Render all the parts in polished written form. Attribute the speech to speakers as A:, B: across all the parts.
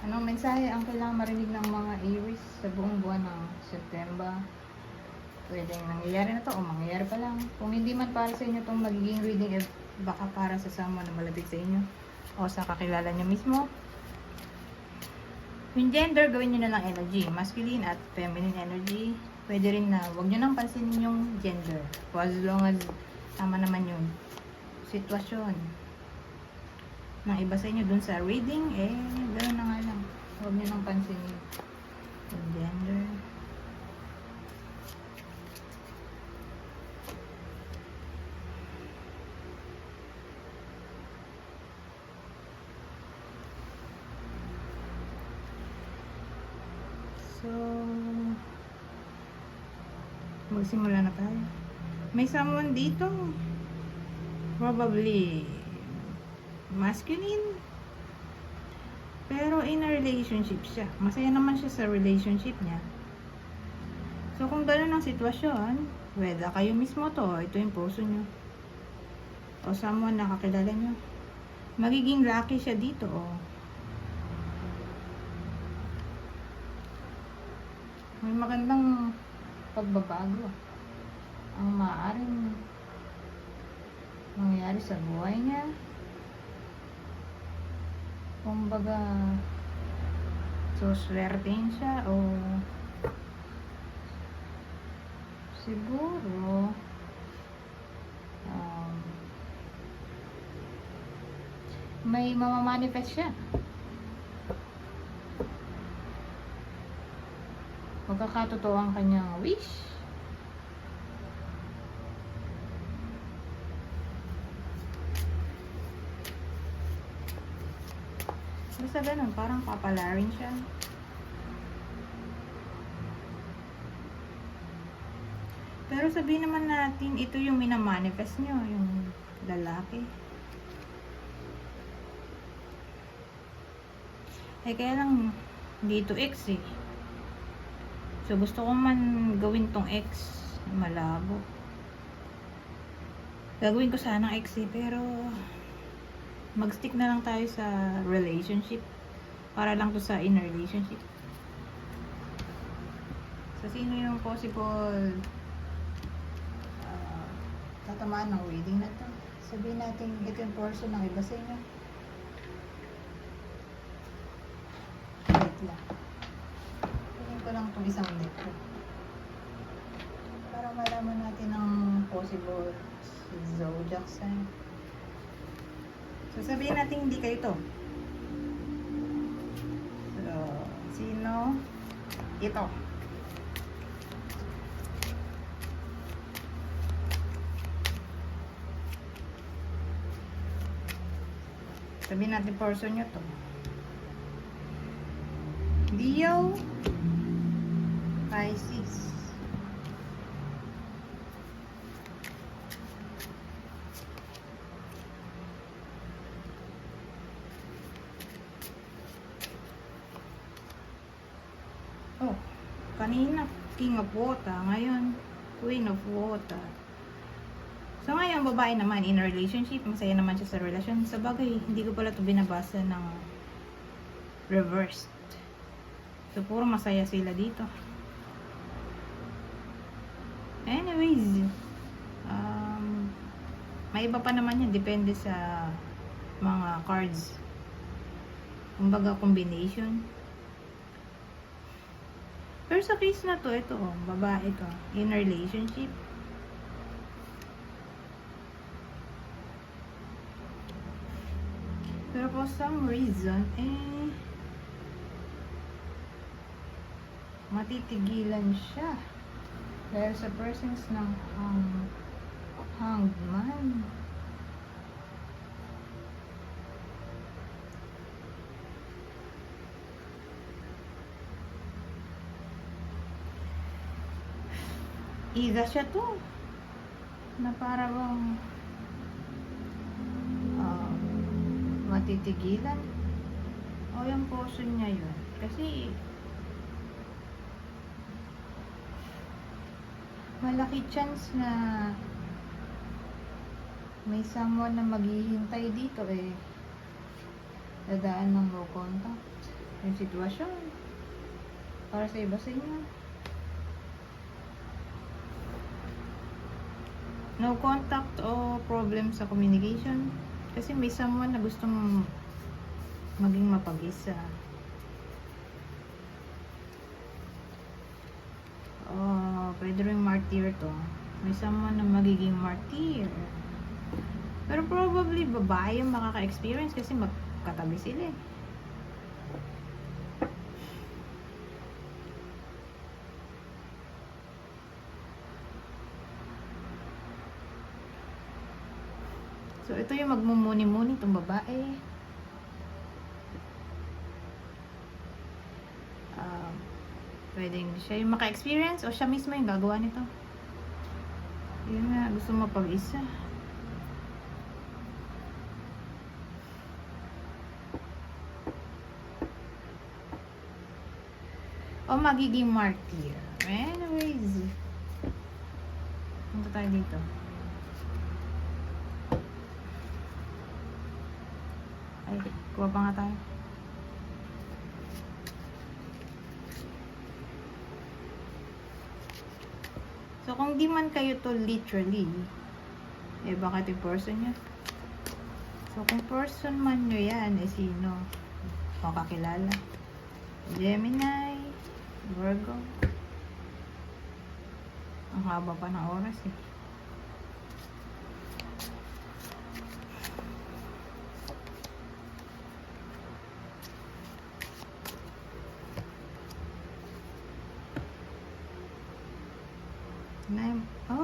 A: Anong mensahe ang kailangan marinig ng mga Aries sa buong buwan ng September? Pwedeng nangyayari na to o mangyayari pa lang. Kung hindi man para sa inyo itong magiging reading, baka para sa someone na malapit sa inyo o sa kakilala nyo mismo. Yung gender, gawin nyo na lang energy. Masculine at feminine energy. Pwede rin na huwag nyo nang pansinin yung gender. As long as tama naman yung sitwasyon ng iba sa inyo dun sa reading, gano'n na nga lang. Huwag nyo nang pansinin yung gender. So, magsimula na tayo. May someone dito, probably masculine, pero in a relationship siya. Masaya naman siya sa relationship niya. So, kung gano'n ang sitwasyon, whether kayo mismo to, ito yung puso nyo, o someone na kakilala nyo, magiging lucky siya dito, may magandang pagbabago ang maaaring mangyari sa buhay niya. Kumbaga, suswertein siya o siguro may mamamanifest siya. Magkakatotoo ang kanyang wish. Basta ganun, parang papalarin siya. Pero sabihin naman natin, ito yung minamanifest nyo, yung lalaki. Kaya lang, dito X eh. So, gusto ko man gawin tong X, malabo. Gagawin ko sana X eh, pero mag-stick na lang tayo sa relationship. Para lang to sa in relationship. So, sino yung possible tatamaan ng reading na to? Sabihin natin, ito yung person ng iba sa inyo. Wait lang. Tingin ko lang itong isang dito. Para malaman natin ang possible zodiac sign. So, sabihin natin hindi kayo to. So, sino? Ito. Sabihin natin person nyo to. Leo, Pisces. Oh, kanina King of Water, ngayon Queen of Water. So ngayon, babae naman in a relationship, masaya naman siya sa relasyon. Sa bagay, hindi ko pala ito binabasa ng reversed. So puro masaya sila dito. Anyways, may iba pa naman yan, depende sa mga cards. Kumbaga combination. Pero sa case na to, ito babae to, in a relationship. Pero for some reason, matitigilan siya. Dahil sa presence ng Hanged Man. Ida siya to. Na parang matitigilan o yung portion niya yun kasi malaki chance na may someone na maghihintay dito dadaan ng no contact. yung sitwasyon para sa iba sa inyo. No contact o problem sa communication. Kasi may someone na gustong maging mapag-isa. Pwede rin martyr to. May someone na magiging martyr. Pero probably babae yung makaka-experience kasi magkatabi sila eh. So ito yung magmumuni-muni itong babae. Pwedeng siya yung maka-experience o siya mismo yung gagawa nito. Yun nga, gusto mo pag-isa. O magiging martyr. Anyways, punta tayo dito. Ay, kuha pa nga tayo. So, kung di man kayo to literally, eh, bakit yung person nyo? So, kung person man nyo yan, eh, sino? O kakilala? Gemini, Virgo. Ang haba pa ng oras, eh.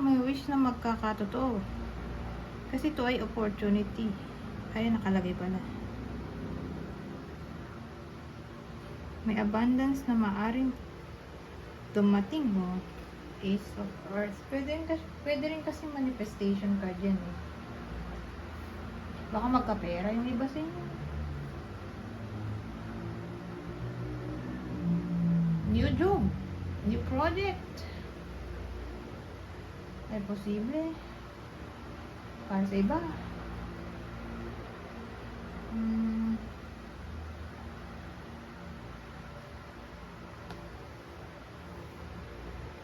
A: May wish na magkakatotoo. Kasi ito ay opportunity. Ayun, nakalagay pala. May abundance na maaring dumating mo. Ace of Earth. Pwede rin kasi manifestation card yan eh. Baka magkapera yung iba sa inyo. New job. New project. Ay posible para sa iba.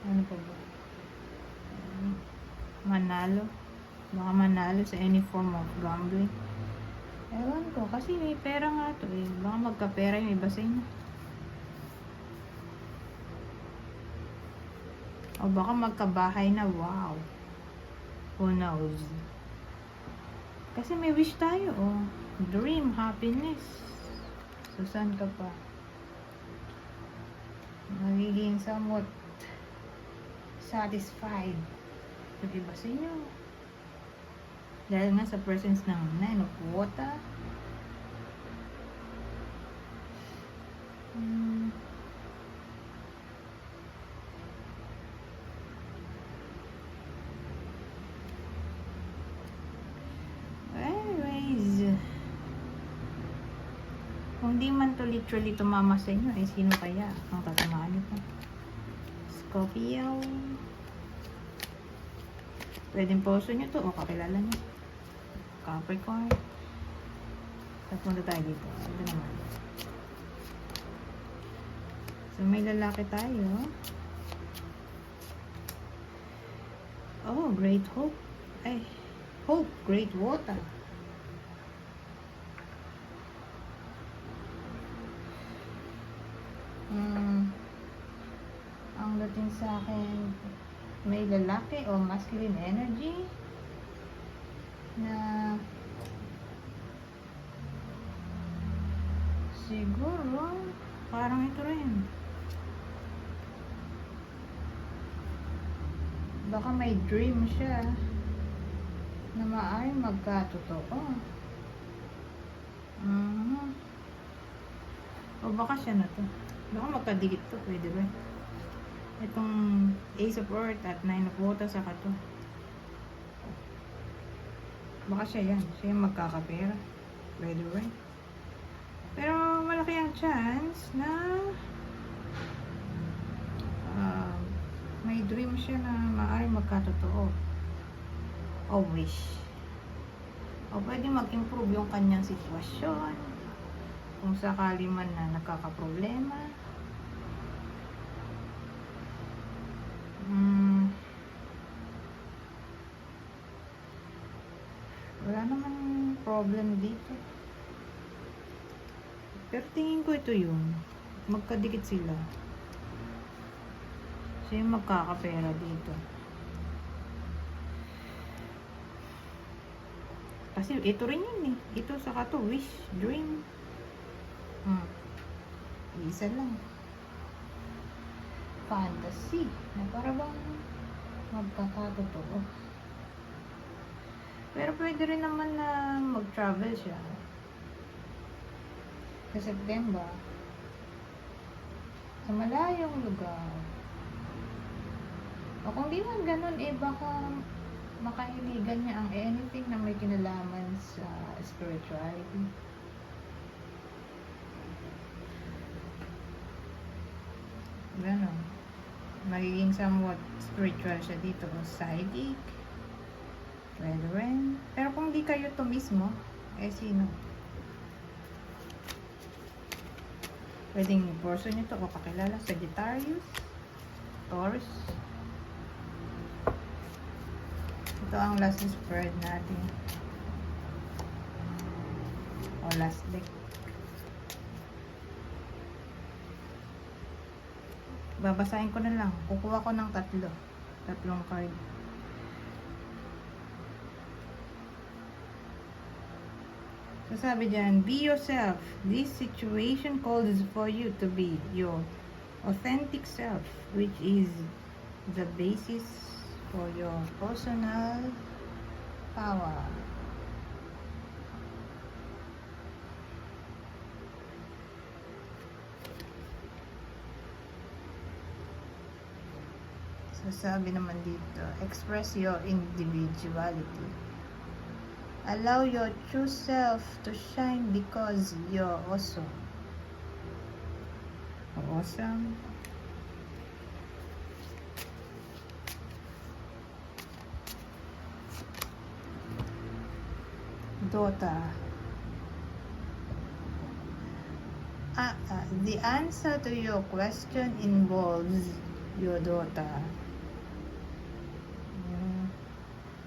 A: Ano pa ba? Manalo. Baka manalo sa any form of gambling. Ewan ko, kasi may pera nga to eh. Baka magkapera yung iba sa inyo. O baka magkabahay na, wow. Who knows? Kasi may wish tayo, oh. Dream, happiness. So, saan ka pa? Magiging somewhat satisfied. Yung iba sa inyo. Dahil nga sa presence ng 9 of water. Kung di man to literally tumama sa inyo, eh sino kaya ang tatamaan nito? Scorpio. Pwedeng poso nyo to o kakilala nyo. Capricorn. Tapos punta tayo dito. Ito naman. So may lalaki tayo. Oh, great hope. Ay, hope, great water. Ang dating sa akin, may lalaki o masculine energy na siguro parang ito rin. Baka may dream siya na maaaring magkatotoo. O baka siya na to. Baka magkadikit to, pwede ba? Itong Ace of Earth at 9 of Water saka to. Baka siya yan. Siya yung magkakapera. Pwede ba? Pero malaki ang chance na may dream siya na maaaring magkatotoo. O wish. O pwede mag-improve yung kanyang sitwasyon. kung sakali man na nagkakaproblema. Wala naman problem dito. Pero tingin ko ito yun. Magkadikit sila. Siya yung magkakapera dito. Kasi ito rin yun eh. Ito saka to, wish, dream. Isa lang. Fantasy. Na para bang magkakatotoo. Pero pwede rin naman na mag-travel siya. Sa September. Sa malayong lugar. O kung di man ganun, baka makahiligan niya ang anything na may kinalaman sa spirituality. Ganon. Magiging somewhat spiritual siya dito. Psychic. Pwede rin. Pero kung di kayo to mismo, sino? Pwedeng person nyo to o kakilala. Sagittarius. Taurus. Ito ang last spread natin. O last deck. Babasahin ko na lang. Kukuha ko ng tatlong card. So sabi dyan, be yourself. This situation calls for you to be your authentic self, which is the basis for your personal power. So sabi naman dito, express your individuality. Allow your true self to shine because you're awesome. Awesome. Daughter. The answer to your question involves your daughter.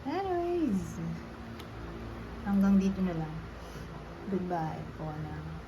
A: Anyways, hanggang dito na lang. Goodbye for now.